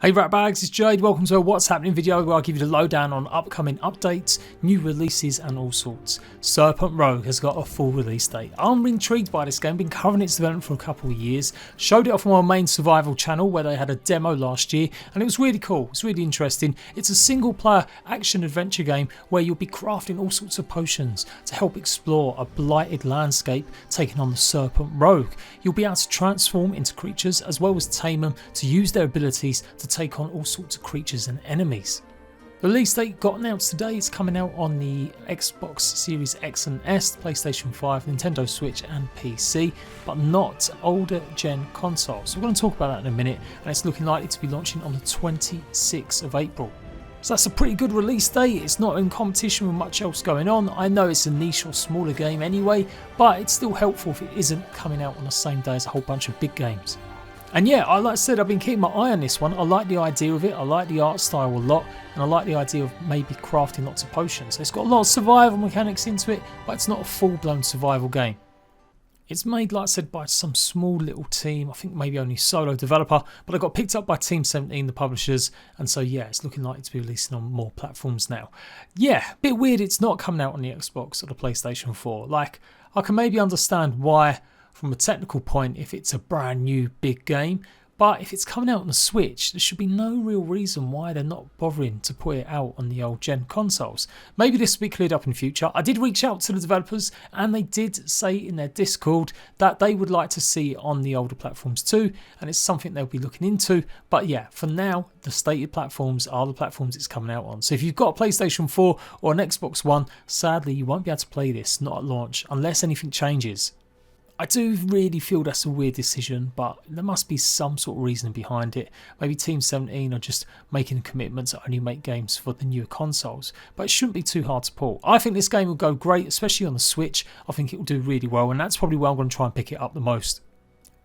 Hey Ratbags, it's Jade. Welcome to a What's Happening video where I give you the lowdown on upcoming updates, new releases and all sorts. Serpent Rogue has got a full release date. I'm intrigued by this game, been covering its development for a couple of years. Showed it off on my main survival channel where they had a demo last year and it was really cool, it's really interesting. It's a single player action adventure game where you'll be crafting all sorts of potions to help explore a blighted landscape taking on the Serpent Rogue. You'll be able to transform into creatures as well as tame them to use their abilities to take on all sorts of creatures and enemies. The release date got announced today. It's coming out on the Xbox Series X and S, PlayStation 5, Nintendo Switch and PC, but not older gen consoles. So we're going to talk about that in a minute, and it's looking likely to be launching on the 26th of April. So that's a pretty good release date. It's not in competition with much else going on. I know it's a niche or smaller game anyway, but it's still helpful if it isn't coming out on the same day as a whole bunch of big games. And yeah, like I said, I've been keeping my eye on this one. I like the idea of it, I like the art style a lot, and I like the idea of maybe crafting lots of potions. So it's got a lot of survival mechanics into it, but it's not a full-blown survival game. It's made, like I said, by some small little team, I think maybe only solo developer, but it got picked up by Team 17, the publishers, and so yeah, it's looking like it's to be releasing on more platforms now. Yeah, a bit weird it's not coming out on the Xbox or the PlayStation 4. Like, I can maybe understand why from a technical point if it's a brand new big game, but if it's coming out on the Switch, there should be no real reason why they're not bothering to put it out on the old gen consoles. Maybe this will be cleared up in future. I did reach out to the developers and they did say in their Discord that they would like to see it on the older platforms too, and it's something they'll be looking into. But yeah, for now, the stated platforms are the platforms it's coming out on. So if you've got a PlayStation 4 or an Xbox One, sadly you won't be able to play this, not at launch, unless anything changes. I do really feel that's a weird decision, but there must be some sort of reason behind it. Maybe Team 17 are just making a commitment to only make games for the newer consoles, but it shouldn't be too hard to pull. I think this game will go great, especially on the Switch. I think it will do really well, and that's probably where I'm going to try and pick it up the most.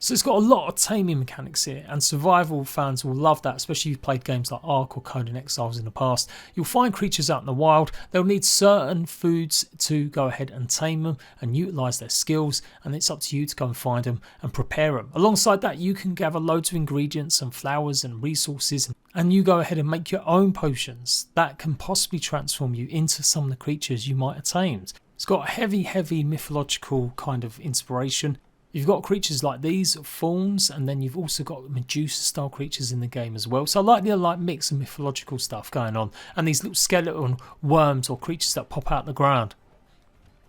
So it's got a lot of taming mechanics here, and survival fans will love that, especially if you've played games like Ark or Conan Exiles in the past. You'll find creatures out in the wild, they'll need certain foods to go ahead and tame them and utilise their skills, and it's up to you to go and find them and prepare them. Alongside that, you can gather loads of ingredients and flowers and resources, and you go ahead and make your own potions that can possibly transform you into some of the creatures you might have tamed. It's got a heavy mythological kind of inspiration. You've got creatures like these, fauns, and then you've also got Medusa style creatures in the game as well. So I like the mix of mythological stuff going on, and these little skeleton worms or creatures that pop out the ground.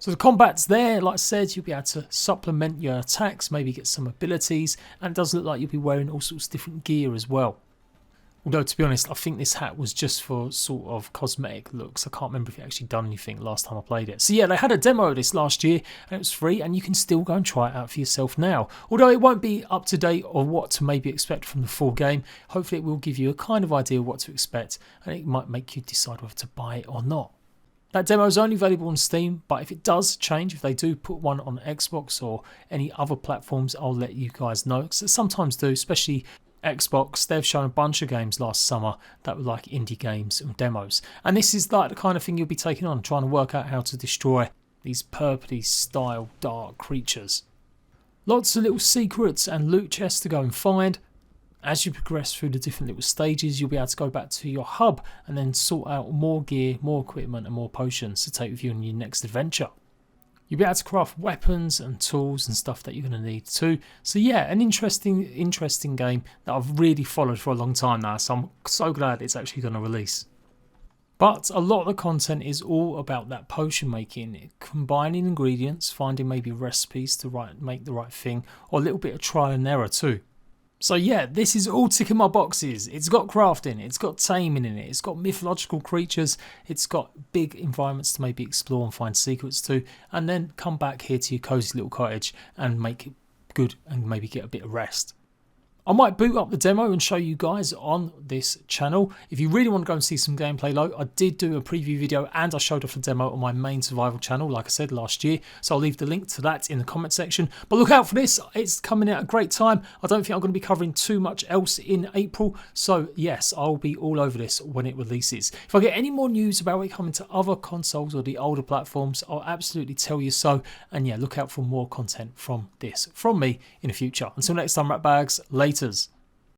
So the combat's there, like I said, you'll be able to supplement your attacks, maybe get some abilities, and it does look like you'll be wearing all sorts of different gear as well. Although, to be honest, I think this hat was just for sort of cosmetic looks. I can't remember if it actually done anything last time I played it. So yeah, they had a demo of this last year and it was free, and you can still go and try it out for yourself now. Although it won't be up to date on what to maybe expect from the full game, hopefully it will give you a kind of idea of what to expect, and it might make you decide whether to buy it or not. That demo is only available on Steam, but if it does change, if they do put one on Xbox or any other platforms, I'll let you guys know, because they sometimes do, especially Xbox. They've shown a bunch of games last summer that were like indie games and demos, and this is like the kind of thing you'll be taking on, trying to work out how to destroy these purpley style dark creatures. Lots of little secrets and loot chests to go and find. As you progress through the different little stages, you'll be able to go back to your hub and then sort out more gear, more equipment and more potions to take with you on your next adventure. You'll be able to craft weapons and tools and stuff that you're going to need too. So yeah, an interesting game that I've really followed for a long time now, so I'm so glad it's actually going to release. But a lot of the content is all about that potion making, combining ingredients, finding maybe recipes to make the right thing, or a little bit of trial and error too. So yeah, this is all ticking my boxes. It's got crafting, it's got taming in it, it's got mythological creatures, it's got big environments to maybe explore and find secrets to, and then come back here to your cozy little cottage and make it good and maybe get a bit of rest. I might boot up the demo and show you guys on this channel. If you really want to go and see some gameplay though, I did do a preview video and I showed off the demo on my main survival channel, like I said, last year. So I'll leave the link to that in the comment section. But look out for this, it's coming at a great time. I don't think I'm going to be covering too much else in April. So yes, I'll be all over this when it releases. If I get any more news about it coming to other consoles or the older platforms, I'll absolutely tell you so. And yeah, look out for more content from this from me in the future. Until next time, Ratbags, laters.